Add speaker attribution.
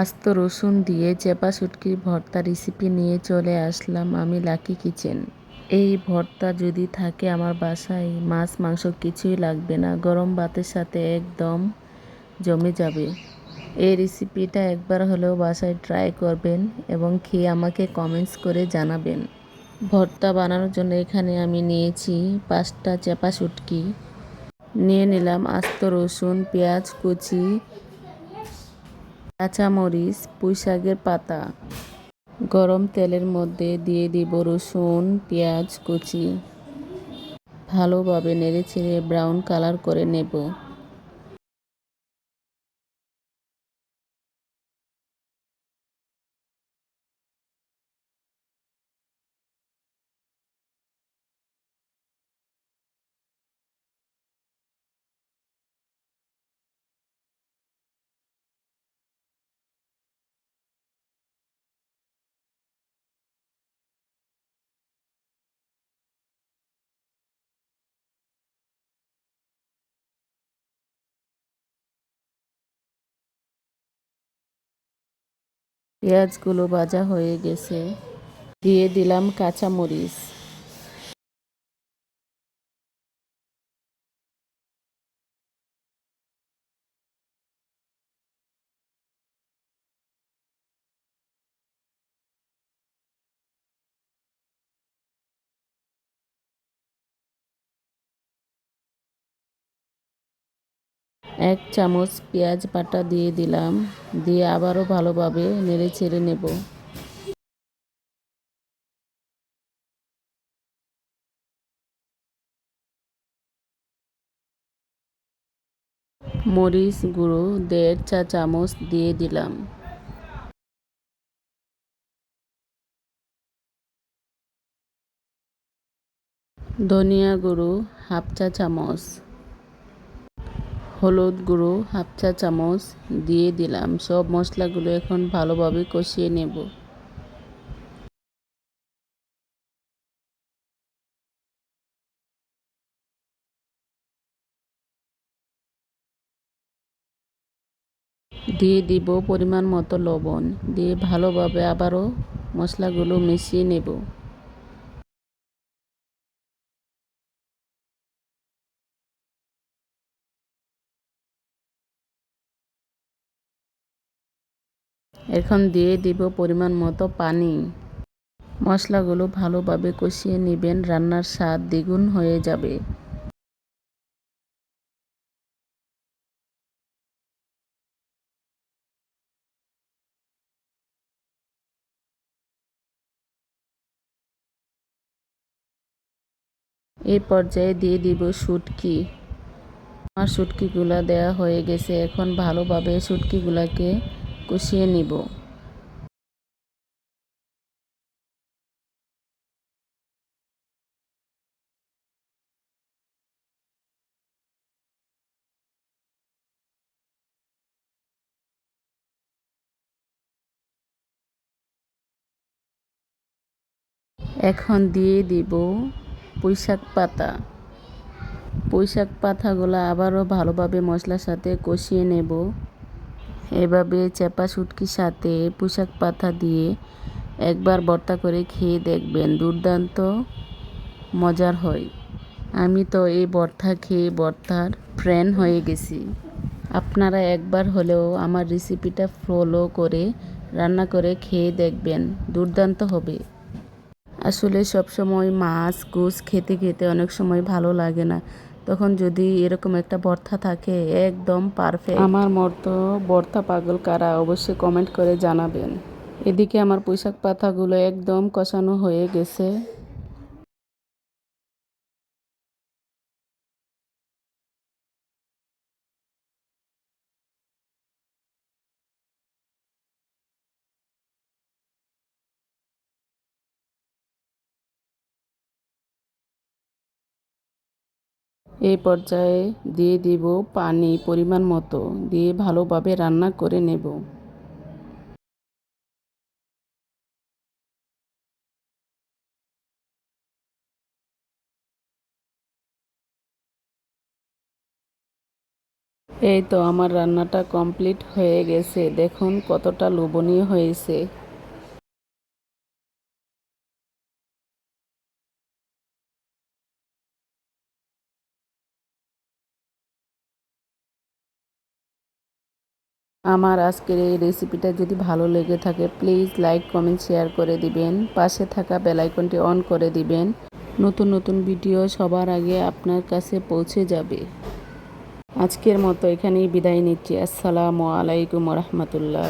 Speaker 1: আস্ত রসুন দিয়ে চেপা শুটকির ভর্তা রেসিপি নিয়ে চলে আসলাম আমি লাকি কিচেন। এই ভর্তা যদি থাকে আমার বাসায় মাছ মাংস কিছুই লাগবে না, গরম ভাতের সাথে একদম জমে যাবে। এই রেসিপিটা একবার হলেও বাসায় ট্রাই করবেন এবং খেয়ে আমাকে কমেন্টস করে জানাবেন। ভর্তা বানানোর জন্য এখানে আমি নিয়েছি 5টা চেপা শুটকি, নিয়ে নিলাম আস্ত রসুন, পেঁয়াজ কুচি, কাঁচামরিচ, পুঁইশাকের পাতা। গরম তেলের মধ্যে দিয়ে দিব রসুন, পেঁয়াজ কুচি। ভালোভাবে নেড়েচেড়ে ব্রাউন কালার করে নেব। পেঁয়াজগুলো ভাজা হয়ে গেছে, দিয়ে দিলাম কাঁচামরিচ। এক চামচ পেঁয়াজ বাটা দিয়ে দিলাম, দিয়ে আবারও ভালোভাবে নেড়েচেড়ে নেব। মরিচ গুঁড়ো 1.5 চা চামচ দিয়ে দিলাম। ধনিয়া গুঁড়ো 1/2 চা চামচ, হলুদ গুঁড়ো 1/2 চা চামচ দিয়ে দিলাম। সব মশলাগুলো এখন ভালোভাবে কষিয়ে নেব। দিয়ে দিব পরিমাণ মতো লবণ, দিয়ে ভালোভাবে আবারও মশলাগুলো মিশিয়ে নেব। এখন দিয়ে দিব পরিমাণ মতো পানি। মশলাগুলো ভালোভাবে কষিয়ে নেবেন, রান্নার স্বাদ দ্বিগুণ হয়ে যাবে। এই পর্যায়ে দিয়ে দিব শুটকি। আমার শুটকিগুলা দেওয়া হয়ে গেছে, এখন ভালোভাবে শুটকিগুলাকে কষিয়ে নিব। এখন দিয়ে দিব পুঁইশাক পাতা। পুঁইশাক পাতাগুলো আবারও ভালোভাবে মশলার সাথে কষিয়ে নেব। এভাবে চেপা শুটকির সাথে পুঁইশাক পাতা দিয়ে একবার ভর্তা করে খেয়ে দেখবেন, দুর্দান্ত মজার হয়। আমি তো এই ভর্তা খেয়ে ভর্তার ফ্যান হয়ে গেছি। আপনারা একবার হলেও আমার রেসিপিটা ফলো করে রান্না করে খেয়ে দেখবেন, দুর্দান্ত হবে। আসলে সবসময় মাছ গোশ খেতে খেতে অনেক সময় ভালো লাগে না, তখন যদি এরকম একটা ভর্তা থাকে একদম পারফেক্ট। আমার মতো ভর্তা পাগল কারা অবশ্যই কমেন্ট করে জানাবেন। এদিকে আমার পুঁইশাক পাতাগুলো একদম কষানো হয়ে গেছে। এই পর্যায়ে দিয়ে দিব পানি পরিমাণ মতো, দিয়ে ভালোভাবে রান্না করে নেব। এই তো আমার রান্নাটা কমপ্লিট হয়ে গেছে, দেখুন কতটা লোভনীয় হয়েছে। আমার আজকের এই রেসিপিটা যদি ভালো লেগে থাকে প্লিজ লাইক কমেন্ট শেয়ার করে দিবেন, পাশে থাকা বেল আইকনটি অন করে দিবেন। নতুন নতুন ভিডিও সবার আগে আপনার কাছে পৌঁছে যাবে। আজকের মতো এখানেই বিদায় নিচ্ছি। আসসালামু আলাইকুম রহমতুল্লাহ।